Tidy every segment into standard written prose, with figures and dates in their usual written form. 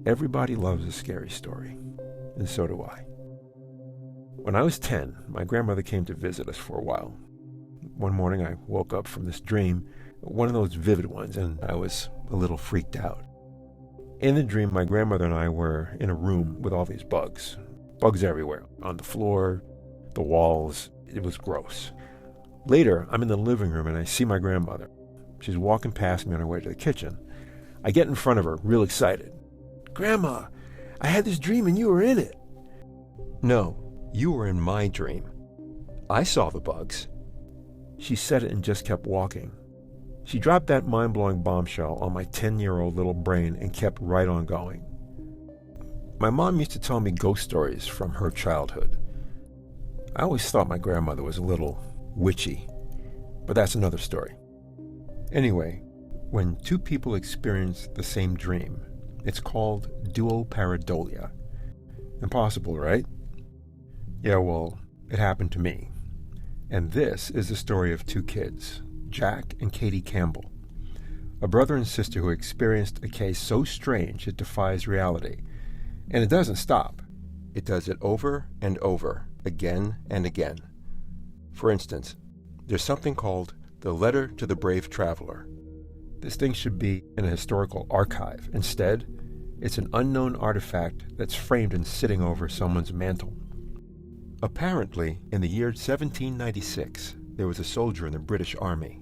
Everybody loves a scary story, and so do I. When I was 10, my grandmother came to visit us for a while. One morning I woke up from this dream, one of those vivid ones, and I was a little freaked out. In the dream, my grandmother and I were in a room with all these bugs. Bugs everywhere, on the floor, the walls. It was gross. Later, I'm in the living room and I see my grandmother. She's walking past me on her way to the kitchen. I get in front of her, real excited. "Grandma, I had this dream and you were in it." "No, you were in my dream. I saw the bugs." She said it and just kept walking. She dropped that mind-blowing bombshell on my 10-year-old little brain and kept right on going. My mom used to tell me ghost stories from her childhood. I always thought my grandmother was a little witchy, but that's another story. Anyway, when two people experience the same dream, it's called duopareidolia. Impossible, right? Yeah, well, it happened to me. And this is the story of two kids, Jack and Katie Campbell, a brother and sister who experienced a case so strange it defies reality. And it doesn't stop. It does it over and over, again and again. For instance, there's something called the Letter to the Brave Traveler. This thing should be in a historical archive. Instead, it's an unknown artifact that's framed and sitting over someone's mantle. Apparently, in the year 1796, there was a soldier in the British Army,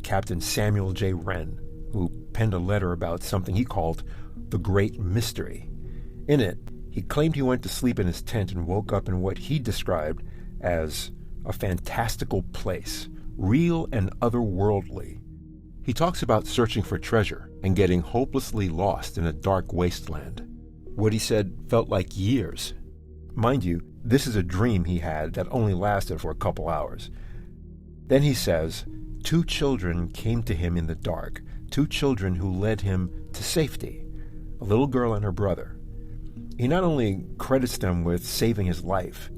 Captain Samuel J. Wren, who penned a letter about something he called the Great Mystery. In it, he claimed he went to sleep in his tent and woke up in what he described as a fantastical place, real and otherworldly. He talks about searching for treasure and getting hopelessly lost in a dark wasteland. What he said felt like years. Mind you, this is a dream he had that only lasted for a couple hours. Then he says, 2 children came to him in the dark, 2 children who led him to safety, a little girl and her brother. He not only credits them with saving his life,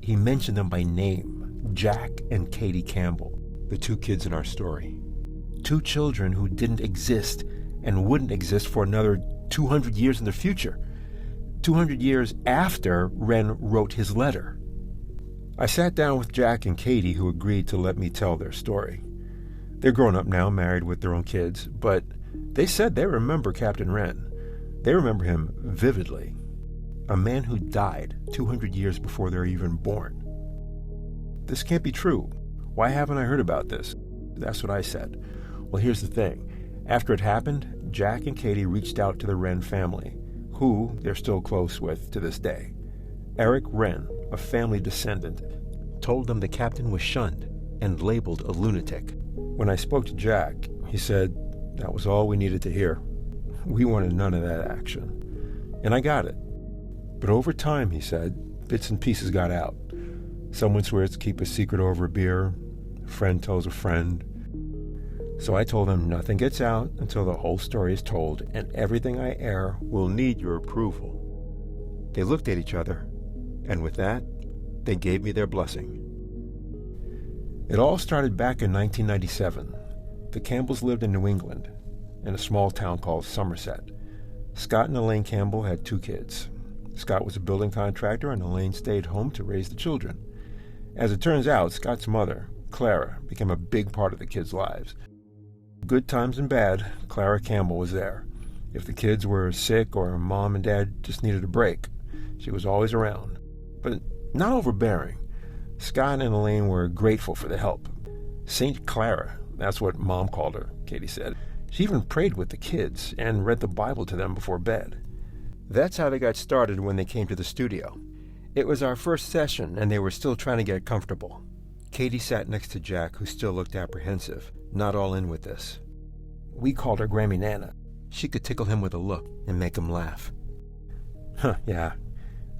he mentioned them by name, Jack and Katie Campbell, the 2 kids in our story. 2 children who didn't exist and wouldn't exist for another 200 years in the future. 200 years after Wren wrote his letter. I sat down with Jack and Katie, who agreed to let me tell their story. They're grown up now, married with their own kids, but they said they remember Captain Wren. They remember him vividly. A man who died 200 years before they were even born. This can't be true. Why haven't I heard about this? That's what I said. Well, here's the thing. After it happened, Jack and Katie reached out to the Wren family, who they're still close with to this day. Eric Wren, a family descendant, told them the captain was shunned and labeled a lunatic. When I spoke to Jack, he said that was all we needed to hear. We wanted none of that action. And I got it. But over time, he said, bits and pieces got out. Someone swears to keep a secret over a beer. A friend tells a friend. So I told them nothing gets out until the whole story is told, and everything I air will need your approval. They looked at each other, and with that, they gave me their blessing. It all started back in 1997. The Campbells lived in New England, in a small town called Somerset. Scott and Elaine Campbell had 2 kids. Scott was a building contractor, and Elaine stayed home to raise the children. As it turns out, Scott's mother, Clara, became a big part of the kids' lives. Good times and bad, Clara Campbell was there. If the kids were sick or mom and dad just needed a break, she was always around. But not overbearing. Scott and Elaine were grateful for the help. Saint Clara, that's what Mom called her, Katie said. She even prayed with the kids and read the Bible to them before bed. That's how they got started when they came to the studio. It was our first session, and they were still trying to get comfortable. Katie sat next to Jack, who still looked apprehensive, not all in with this. We called her Grammy Nana. She could tickle him with a look and make him laugh. Yeah,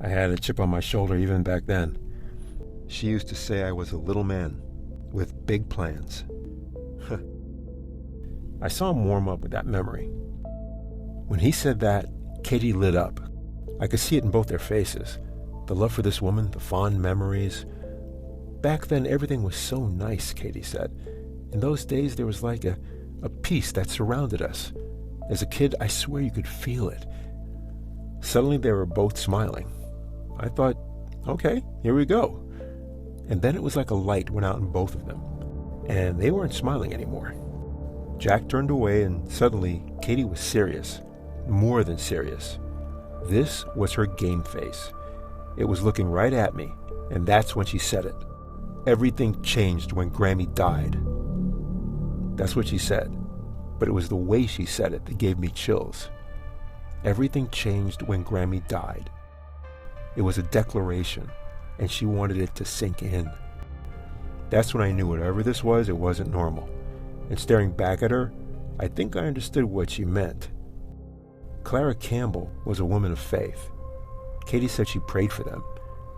I had a chip on my shoulder even back then. She used to say I was a little man with big plans. I saw him warm up with that memory. When he said that, Katie lit up. I could see it in both their faces. The love for this woman, the fond memories. Back then, everything was so nice, Katie said. In those days, there was like a peace that surrounded us. As a kid, I swear you could feel it. Suddenly they were both smiling. I thought, okay, here we go. And then it was like a light went out in both of them, and they weren't smiling anymore. Jack turned away, and suddenly Katie was serious, more than serious. This was her game face. It was looking right at me, and that's when she said it. Everything changed when Grammy died. That's what she said, but it was the way she said it that gave me chills. Everything changed when Grammy died. It was a declaration, and she wanted it to sink in. That's when I knew whatever this was, it wasn't normal. And staring back at her, I think I understood what she meant. Clara Campbell was a woman of faith. Katie said she prayed for them,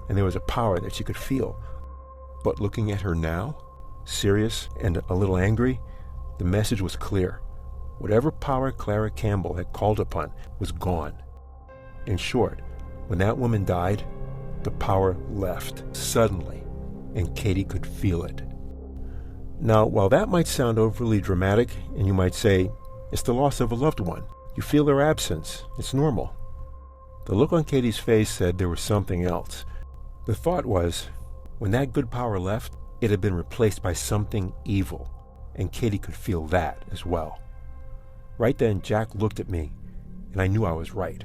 and there was a power that she could feel. But looking at her now, serious and a little angry, the message was clear. Whatever power Clara Campbell had called upon was gone. In short, when that woman died, the power left suddenly, and Katie could feel it. Now, while that might sound overly dramatic, and you might say, it's the loss of a loved one, you feel their absence, it's normal. The look on Katie's face said there was something else. The thought was, when that good power left, it had been replaced by something evil, and Katie could feel that as well. Right then, Jack looked at me, and I knew I was right.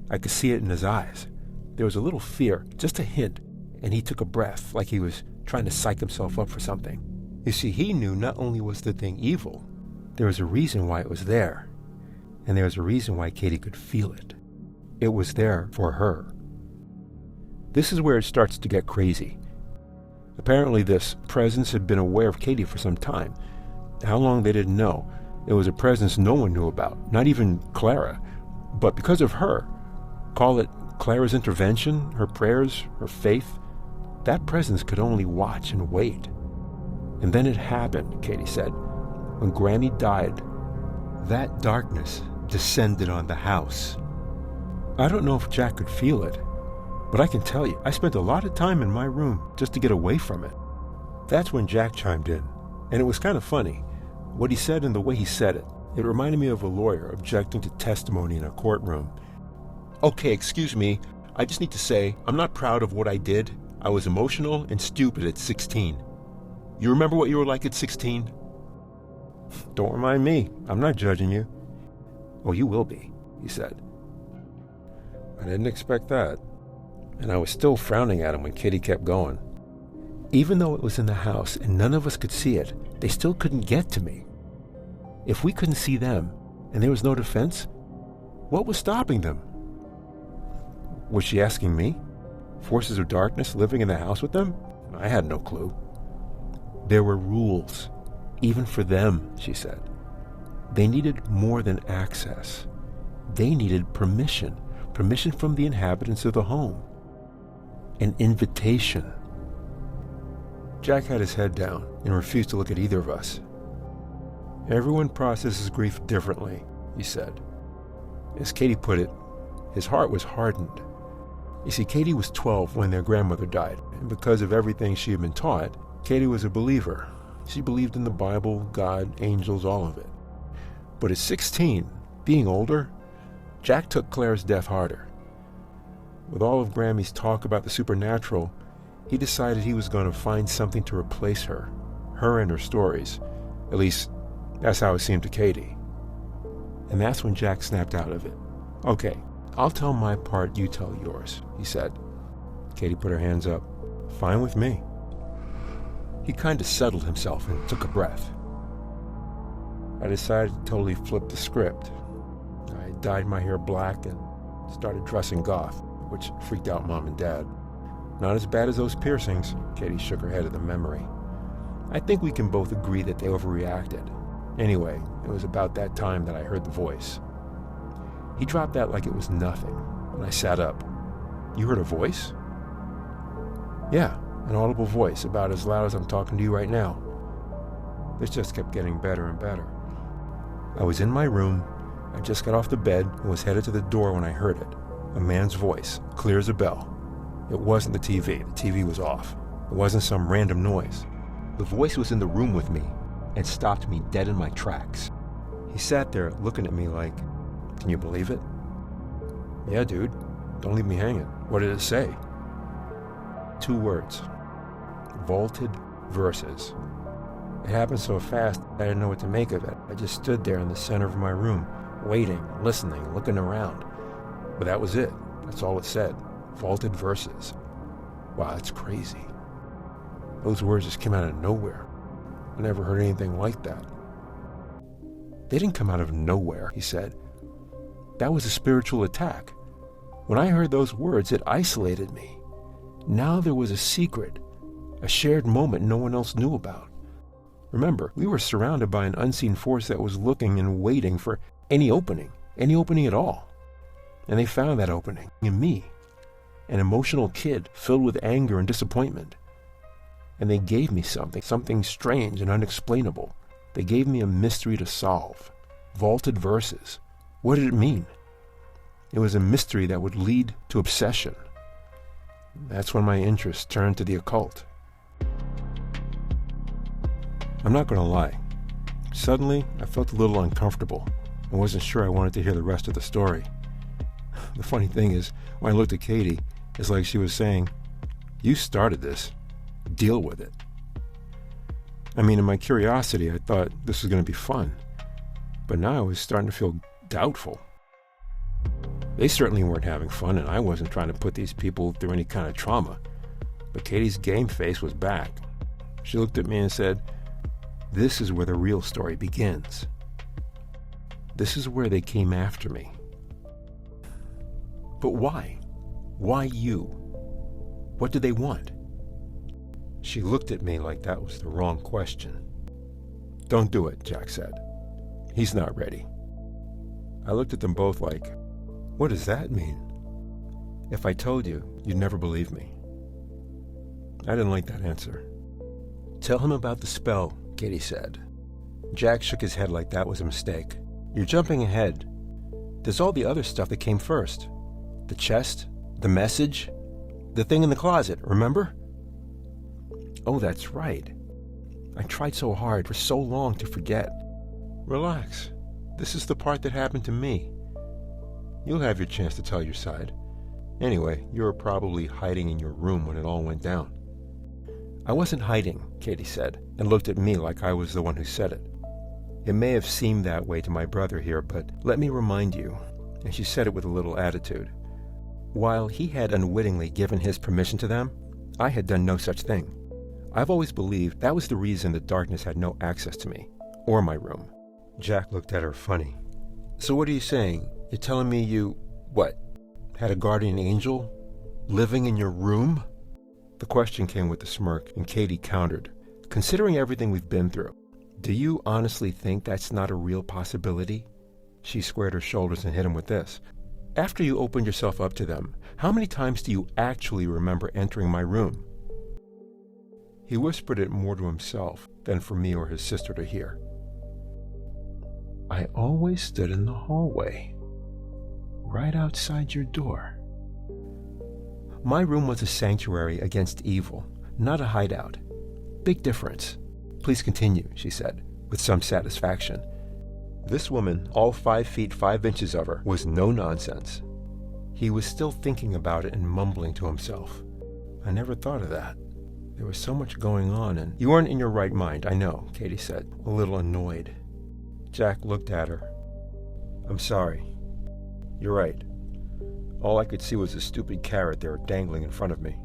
I could see it in his eyes. There was a little fear, just a hint, and he took a breath like he was trying to psych himself up for something. You see, he knew not only was the thing evil, there was a reason why it was there, and there was a reason why Katie could feel it. It was there for her. This is where it starts to get crazy. Apparently this presence had been aware of Katie for some time. How long, they didn't know. It was a presence no one knew about, not even Clara. But because of her, call it Clara's intervention, her prayers, her faith, that presence could only watch and wait. And then it happened, Katie said. When Grammy died, that darkness descended on the house. I don't know if Jack could feel it, but I can tell you, I spent a lot of time in my room just to get away from it. That's when Jack chimed in, and it was kind of funny. What he said and the way he said it, it reminded me of a lawyer objecting to testimony in a courtroom. Okay, excuse me, I just need to say, I'm not proud of what I did. I was emotional and stupid at 16. You remember what you were like at 16? Don't remind me. I'm not judging you. Oh, you will be, he said. I didn't expect that. And I was still frowning at him when Katie kept going. Even though it was in the house and none of us could see it, they still couldn't get to me. If we couldn't see them and there was no defense, what was stopping them? Was she asking me? Forces of darkness living in the house with them? I had no clue. There were rules, even for them, she said. They needed more than access. They needed permission from the inhabitants of the home. An invitation. Jack had his head down and refused to look at either of us. Everyone processes grief differently, he said. As Katie put it, his heart was hardened. You see, Katie was 12 when their grandmother died, and because of everything she had been taught, Katie was a believer. She believed in the Bible, God, angels, all of it. But at 16, being older, Jack took Clara's death harder. With all of Grammy's talk about the supernatural, he decided he was going to find something to replace her and her stories. At least, that's how it seemed to Katie. And that's when Jack snapped out of it. Okay, I'll tell my part, you tell yours, he said. Katie put her hands up. Fine with me. He kind of settled himself and took a breath. I decided to totally flip the script. I dyed my hair black and started dressing goth, which freaked out Mom and Dad. Not as bad as those piercings, Katie shook her head at the memory. I think we can both agree that they overreacted. Anyway, it was about that time that I heard the voice. He dropped that like it was nothing, and I sat up. You heard a voice? Yeah, an audible voice, about as loud as I'm talking to you right now. This just kept getting better and better. I was in my room. I just got off the bed and was headed to the door when I heard it. A man's voice, clear as a bell. It wasn't the TV. The TV was off. It wasn't some random noise. The voice was in the room with me and stopped me dead in my tracks. He sat there looking at me like, can you believe it? Yeah, dude. Don't leave me hanging. What did it say? 2 words. Vaulted Verses. It happened so fast, I didn't know what to make of it. I just stood there in the center of my room, waiting, listening, looking around. But that was it. That's all it said. Vaulted Verses. Wow, that's crazy. Those words just came out of nowhere. I never heard anything like that. They didn't come out of nowhere, he said. That was a spiritual attack. When I heard those words, it isolated me. Now there was a secret, a shared moment no one else knew about. Remember, we were surrounded by an unseen force that was looking and waiting for any opening at all. And they found that opening in me, an emotional kid filled with anger and disappointment. And they gave me something strange and unexplainable. They gave me a mystery to solve. Vaulted Verses. What did it mean? It was a mystery that would lead to obsession. That's when my interest turned to the occult. I'm not going to lie. Suddenly, I felt a little uncomfortable. I wasn't sure I wanted to hear the rest of the story. The funny thing is, when I looked at Katie, it's like she was saying, "You started this. Deal with it." I mean, in my curiosity, I thought this was going to be fun. But now I was starting to feel doubtful. They certainly weren't having fun, and I wasn't trying to put these people through any kind of trauma. But Katie's game face was back. She looked at me and said, "This is where the real story begins. This is where they came after me." But why? Why you? What did they want? She looked at me like that was the wrong question. "Don't do it," Jack said. "He's not ready." I looked at them both like, what does that mean? If I told you, you'd never believe me. I didn't like that answer. "Tell him about the spell," Katie said. Jack shook his head like that was a mistake. "You're jumping ahead. There's all the other stuff that came first. The chest, the message, the thing in the closet, remember?" "Oh, that's right. I tried so hard for so long to forget." "Relax. This is the part that happened to me. You'll have your chance to tell your side. Anyway, you were probably hiding in your room when it all went down." "I wasn't hiding," Katie said, and looked at me like I was the one who said it. "It may have seemed that way to my brother here, but let me remind you," and she said it with a little attitude. "While he had unwittingly given his permission to them, I had done no such thing. I've always believed that was the reason the darkness had no access to me, or my room." Jack looked at her funny. "So what are you saying? You're telling me you, had a guardian angel living in your room?" The question came with a smirk, and Katie countered. "Considering everything we've been through, do you honestly think that's not a real possibility?" She squared her shoulders and hit him with this. "After you opened yourself up to them, how many times do you actually remember entering my room?" He whispered it more to himself than for me or his sister to hear. "I always stood in the hallway, right outside your door." My room was a sanctuary against evil, not a hideout. Big difference. "Please continue," she said, with some satisfaction. This woman, all 5 feet 5 inches of her, was no nonsense. He was still thinking about it and mumbling to himself. "I never thought of that. There was so much going on, and—" "You weren't in your right mind, I know," Katie said, a little annoyed. Jack looked at her. "I'm sorry. You're right. All I could see was a stupid carrot there dangling in front of me."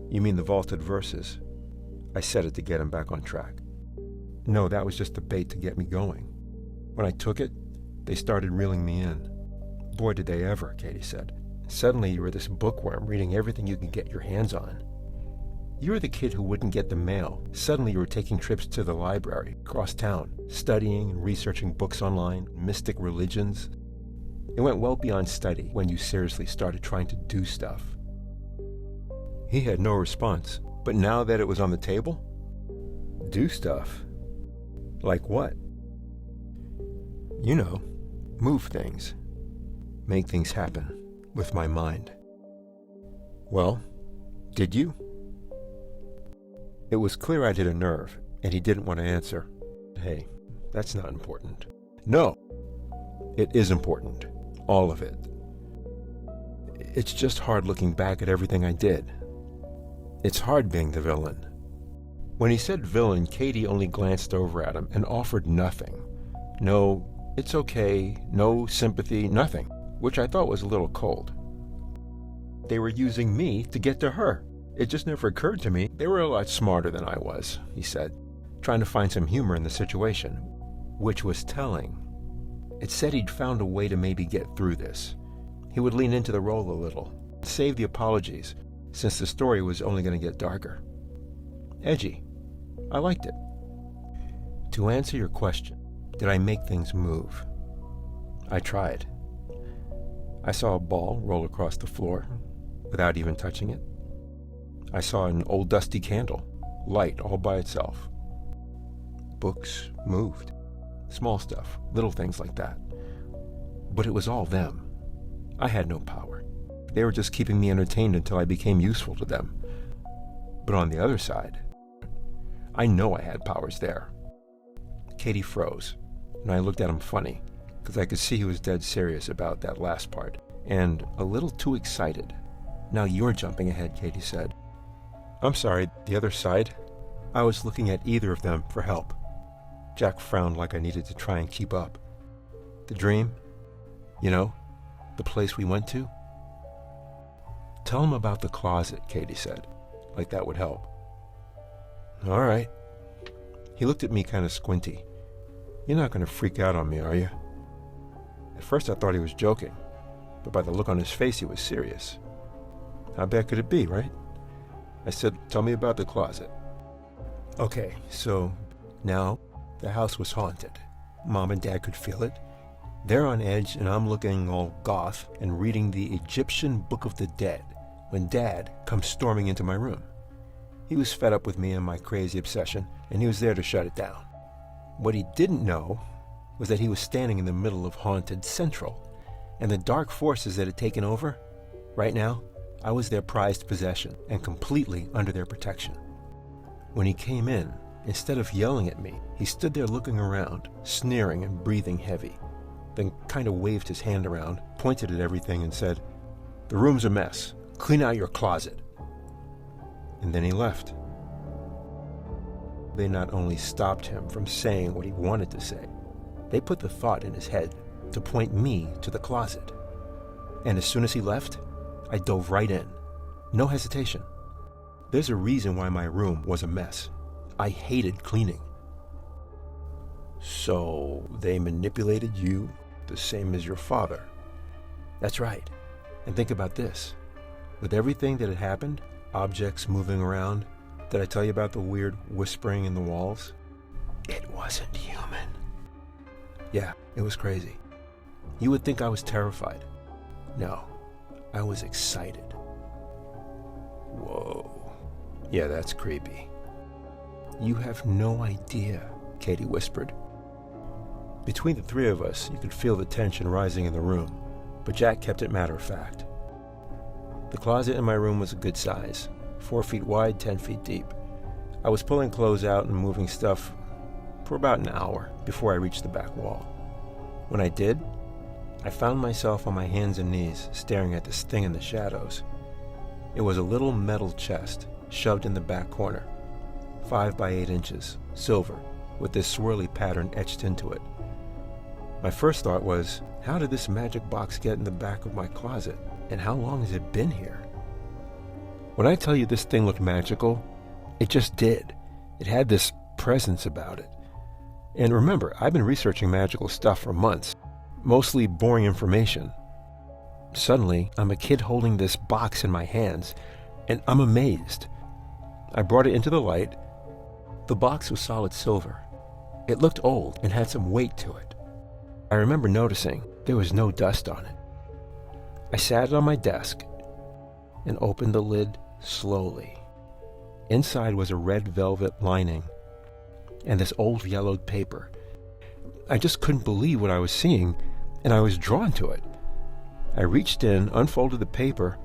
"You mean the Vaulted Verses?" I said it to get him back on track. "No, that was just the bait to get me going. When I took it, they started reeling me in." "Boy, did they ever," Katie said. "Suddenly you were this bookworm reading everything you could get your hands on. You were the kid who wouldn't get the mail. Suddenly you were taking trips to the library, across town, studying and researching books online, mystic religions. It went well beyond study when you seriously started trying to do stuff." He had no response, but now that it was on the table? Do stuff? Like what? You know, move things. Make things happen with my mind. "Well, did you?" It was clear I did a nerve, and he didn't want to answer. "Hey, that's not important." "No, it is important. All of it. It's just hard looking back at everything I did. It's hard being the villain. When he said villain, Katie only glanced over at him and offered nothing. No, it's okay, no sympathy, nothing, which I thought was a little cold. They were using me to get to her. It just never occurred to me they were a lot smarter than I was, he said, trying to find some humor in the situation, which was telling. It said he'd found a way to maybe get through this. He would lean into the role a little, save the apologies, since the story was only going to get darker. Edgy. I liked it. To answer your question, did I make things move? I tried. I saw a ball roll across the floor without even touching it. I saw an old dusty candle light all by itself. Books moved. Small stuff, little things like that. But it was all them. I had no power. They were just keeping me entertained until I became useful to them. But on the other side, I know I had powers there. Katie froze, and I looked at him funny, because I could see he was dead serious about that last part, and a little too excited. Now you're jumping ahead, Katie said. I'm sorry, the other side? I was looking at either of them for help. Jack frowned like I needed to try and keep up. The dream? You know, the place we went to? Tell him about the closet, Katie said, like that would help. All right. He looked at me kind of squinty. You're not going to freak out on me, are you? At first I thought he was joking, but by the look on his face he was serious. How bad could it be, right? I said, tell me about the closet. Okay, so now the house was haunted. Mom and Dad could feel it. They're on edge and I'm looking all goth and reading the Egyptian Book of the Dead when Dad comes storming into my room. He was fed up with me and my crazy obsession, and he was there to shut it down. What he didn't know was that he was standing in the middle of Haunted Central, and the dark forces that had taken over. Right now, I was their prized possession and completely under their protection. When he came in, instead of yelling at me, he stood there looking around, sneering and breathing heavy, then kind of waved his hand around, pointed at everything and said, "The room's a mess. Clean out your closet." And then he left. They not only stopped him from saying what he wanted to say, they put the thought in his head to point me to the closet. And as soon as he left, I dove right in. No hesitation. There's a reason why my room was a mess. I hated cleaning. So they manipulated you the same as your father. That's right. And think about this. With everything that had happened, objects moving around, did I tell you about the weird whispering in the walls? It wasn't human. Yeah, it was crazy. You would think I was terrified. No, I was excited. Whoa. Yeah, that's creepy. You have no idea, Katie whispered. Between the three of us, you could feel the tension rising in the room, but Jack kept it matter of fact. The closet in my room was a good size, 4 feet wide, 10 feet deep. I was pulling clothes out and moving stuff for about an hour before I reached the back wall. When I did, I found myself on my hands and knees staring at this thing in the shadows. It was a little metal chest shoved in the back corner, 5 by 8 inches, silver, with this swirly pattern etched into it. My first thought was, how did this magic box get in the back of my closet, and how long has it been here? When I tell you this thing looked magical, it just did. It had this presence about it. And remember, I've been researching magical stuff for months, mostly boring information. Suddenly, I'm a kid holding this box in my hands, and I'm amazed. I brought it into the light. The box was solid silver. It looked old and had some weight to it. I remember noticing there was no dust on it. I sat it on my desk and opened the lid slowly. Inside was a red velvet lining and this old yellowed paper. I just couldn't believe what I was seeing, and I was drawn to it. I reached in, unfolded the paper,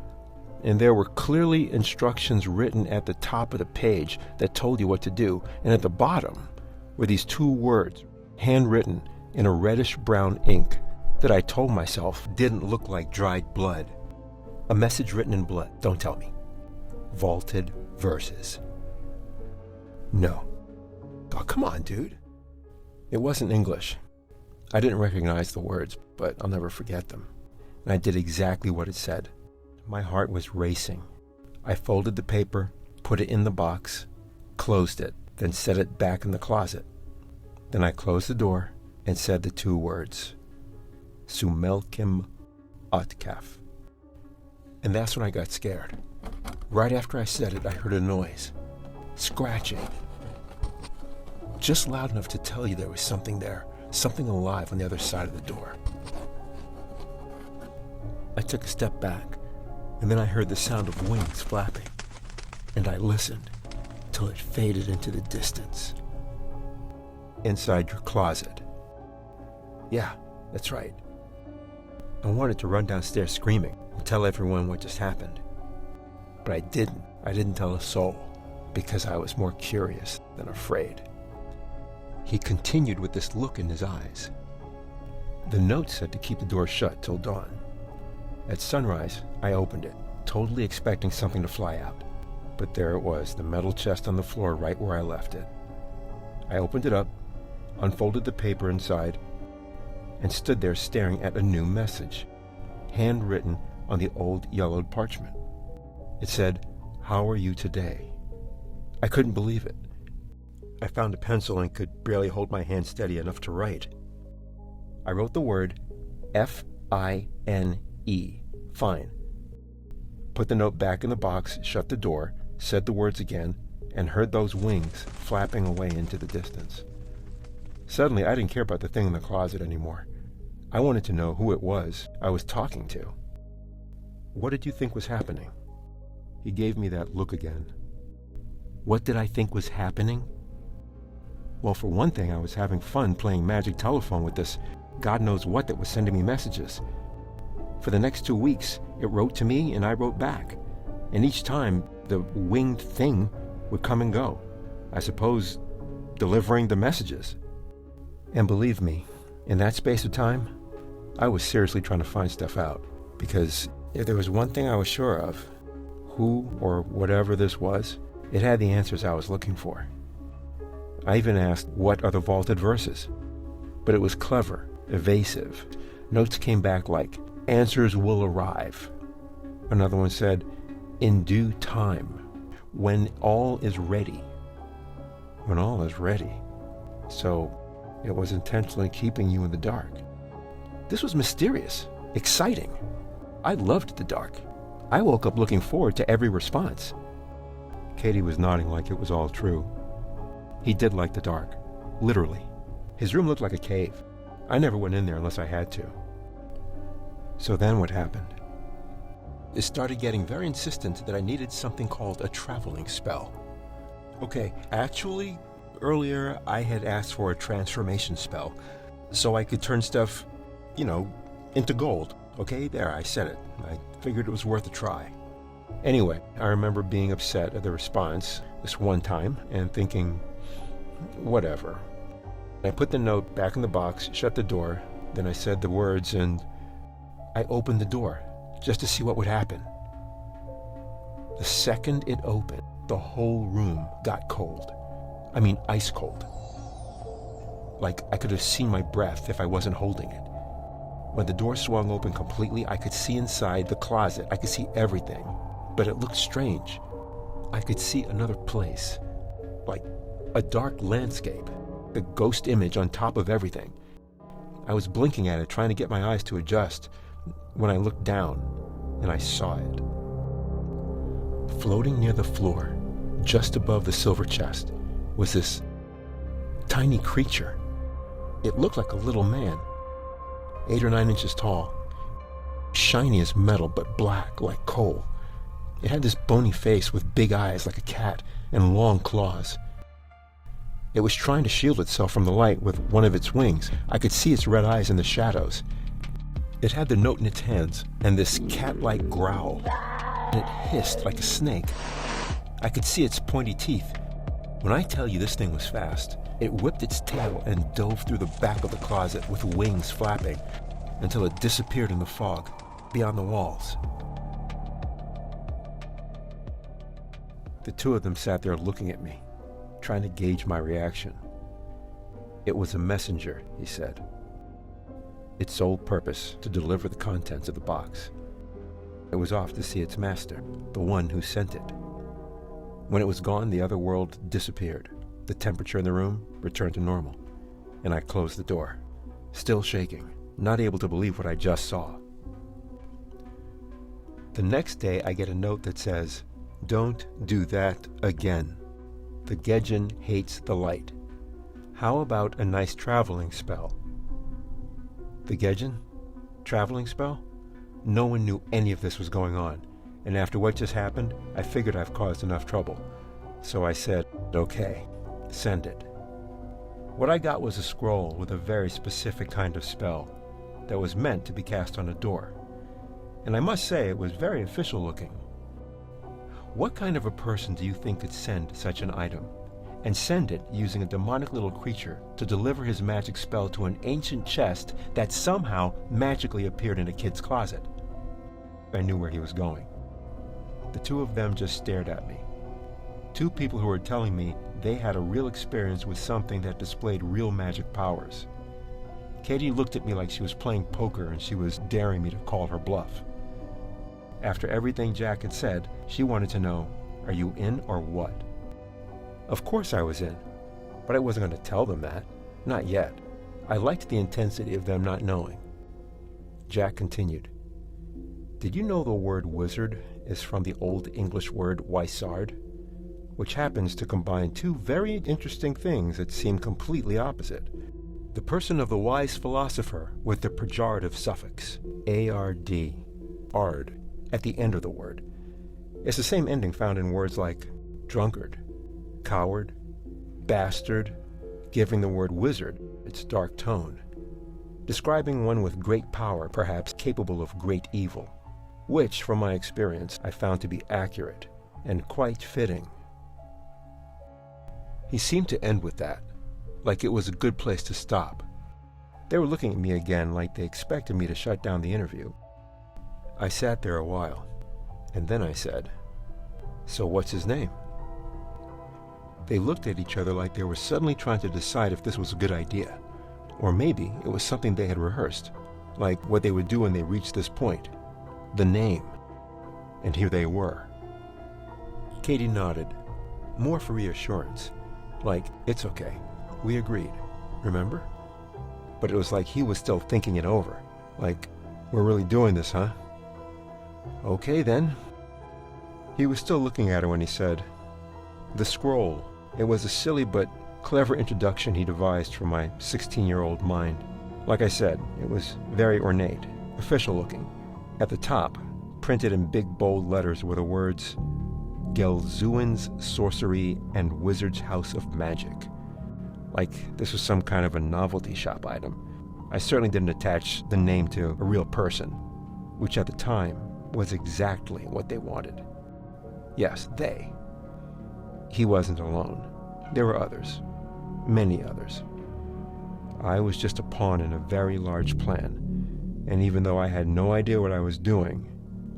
and there were clearly instructions written at the top of the page that told you what to do, and at the bottom were these 2 words, handwritten in a reddish-brown ink that I told myself didn't look like dried blood. A message written in blood. Don't tell me. Vaulted verses. No. Oh, come on, dude. It wasn't English. I didn't recognize the words, but I'll never forget them. And I did exactly what it said. My heart was racing. I folded the paper, put it in the box, closed it, then set it back in the closet. Then I closed the door and said the 2 words, Sumelkim Otkaf. And that's when I got scared. Right after I said it, I heard a noise. Scratching. Just loud enough to tell you there was something there, something alive on the other side of the door. I took a step back, and then I heard the sound of wings flapping, and I listened till it faded into the distance. Inside your closet. Yeah, that's right. I wanted to run downstairs screaming and tell everyone what just happened. But I didn't. I didn't tell a soul, because I was more curious than afraid. He continued with this look in his eyes. The note said to keep the door shut till dawn. At sunrise, I opened it, totally expecting something to fly out. But there it was, the metal chest on the floor right where I left it. I opened it up, unfolded the paper inside, and stood there staring at a new message, handwritten on the old yellowed parchment. It said, "How are you today?" I couldn't believe it. I found a pencil and could barely hold my hand steady enough to write. I wrote the word F-I-N-E, fine. Put the note back in the box, shut the door, said the words again, and heard those wings flapping away into the distance. Suddenly, I didn't care about the thing in the closet anymore. I wanted to know who it was I was talking to. What did you think was happening? He gave me that look again. What did I think was happening? Well, for one thing, I was having fun playing magic telephone with this God knows what that was sending me messages. For the next 2 weeks, it wrote to me and I wrote back. And each time, the winged thing would come and go. I suppose, delivering the messages. And believe me, in that space of time, I was seriously trying to find stuff out. Because if there was one thing I was sure of, who or whatever this was, it had the answers I was looking for. I even asked, what are the vaulted verses? But it was clever, evasive. Notes came back like, answers will arrive. Another one said, in due time, when all is ready. When all is ready. So it was intentionally keeping you in the dark. This was mysterious, exciting. I loved the dark. I woke up looking forward to every response. Katie was nodding like it was all true. He did like the dark, literally. His room looked like a cave. I never went in there unless I had to. So then what happened? It started getting very insistent that I needed something called a traveling spell. Okay, actually, earlier I had asked for a transformation spell, so I could turn stuff, into gold. Okay, there, I said it. I figured it was worth a try. Anyway, I remember being upset at the response this one time and thinking, whatever. I put the note back in the box, shut the door, then I said the words and I opened the door just to see what would happen. The second it opened, the whole room got cold. I mean, ice cold. Like I could have seen my breath if I wasn't holding it. When the door swung open completely, I could see inside the closet. I could see everything, but it looked strange. I could see another place, like a dark landscape, the ghost image on top of everything. I was blinking at it, trying to get my eyes to adjust, when I looked down, and I saw it. Floating near the floor, just above the silver chest, was this tiny creature. It looked like a little man, 8 or 9 inches tall, shiny as metal but black like coal. It had this bony face with big eyes like a cat and long claws. It was trying to shield itself from the light with one of its wings. I could see its red eyes in the shadows. It had the note in its hands and this cat-like growl, and it hissed like a snake. I could see its pointy teeth. When I tell you this thing was fast, it whipped its tail and dove through the back of the closet with wings flapping until it disappeared in the fog beyond the walls. The two of them sat there looking at me, trying to gauge my reaction. It was a messenger, he said. Its sole purpose to deliver the contents of the box. It was off to see its master, the one who sent it. When it was gone, the other world disappeared. The temperature in the room returned to normal, and I closed the door, still shaking, not able to believe what I just saw. The next day, I get a note that says, "Don't do that again. The Gedjin hates the light. How about a nice traveling spell?" The Gedjin? Traveling spell? No one knew any of this was going on, and after what just happened, I figured I've caused enough trouble. So I said, "Okay, send it." What I got was a scroll with a very specific kind of spell that was meant to be cast on a door. And I must say it was very official looking. What kind of a person do you think could send such an item? And send it using a demonic little creature to deliver his magic spell to an ancient chest that somehow magically appeared in a kid's closet? I knew where he was going. The two of them just stared at me. Two people who were telling me they had a real experience with something that displayed real magic powers. Katie looked at me like she was playing poker and she was daring me to call her bluff. After everything Jack had said, she wanted to know, "Are you in or what?" Of course I was in, but I wasn't going to tell them that. Not yet. I liked the intensity of them not knowing. Jack continued, "Did you know the word wizard is from the Old English word wisard, which happens to combine two very interesting things that seem completely opposite? The person of the wise philosopher with the pejorative suffix, ard, ard, at the end of the word. It's the same ending found in words like drunkard, coward, bastard, giving the word wizard its dark tone, describing one with great power, perhaps capable of great evil, which, from my experience, I found to be accurate and quite fitting." He seemed to end with that, like it was a good place to stop. They were looking at me again like they expected me to shut down the interview. I sat there a while, and then I said, "So what's his name?" They looked at each other like they were suddenly trying to decide if this was a good idea, or maybe it was something they had rehearsed, like what they would do when they reached this point, the name. And here they were. Katie nodded, more for reassurance, like, "It's okay, we agreed, remember?" But it was like he was still thinking it over, like, "We're really doing this, huh? Okay then." He was still looking at her when he said, "The scroll. It was a silly but clever introduction he devised for my 16-year-old mind. Like I said, it was very ornate, official looking. At the top, printed in big bold letters were the words, 'Gelzuin's Sorcery and Wizard's House of Magic.' Like this was some kind of a novelty shop item. I certainly didn't attach the name to a real person, which at the time was exactly what they wanted. Yes, they. He wasn't alone. There were others. Many others. I was just a pawn in a very large plan, and even though I had no idea what I was doing,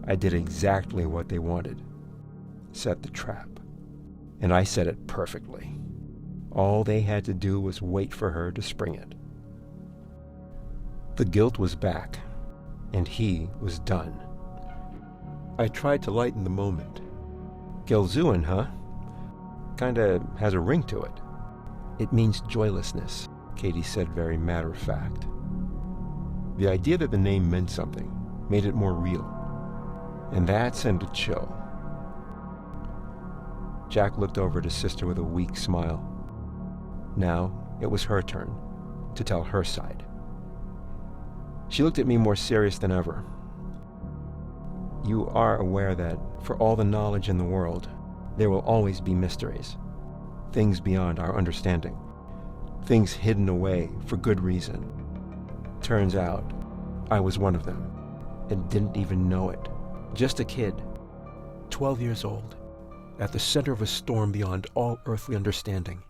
I did exactly what they wanted. Set the trap. And I set it perfectly. All they had to do was wait for her to spring it. The guilt was back, and he was done. I tried to lighten the moment. "Gelzuin, huh? Kinda has a ring to it." "It means joylessness," Katie said very matter-of-fact. The idea that the name meant something made it more real, and that sent a chill. Jack looked over at his sister with a weak smile. Now it was her turn to tell her side. She looked at me more serious than ever. "You are aware that, for all the knowledge in the world, there will always be mysteries, things beyond our understanding, things hidden away for good reason. Turns out, I was one of them, and didn't even know it. Just a kid, 12 years old, at the center of a storm beyond all earthly understanding.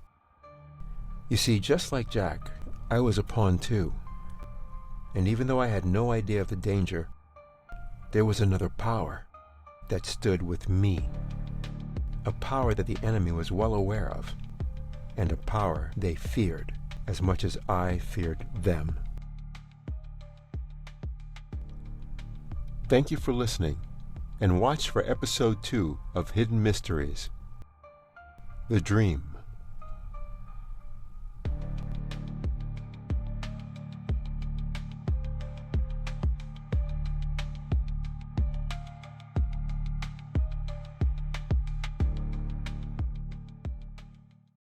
You see, just like Jack, I was a pawn too, and even though I had no idea of the danger, there was another power that stood with me. a power that the enemy was well aware of, and a power they feared as much as I feared them. Thank you for listening, and watch for episode 2 of Hidden Mysteries: The Dream.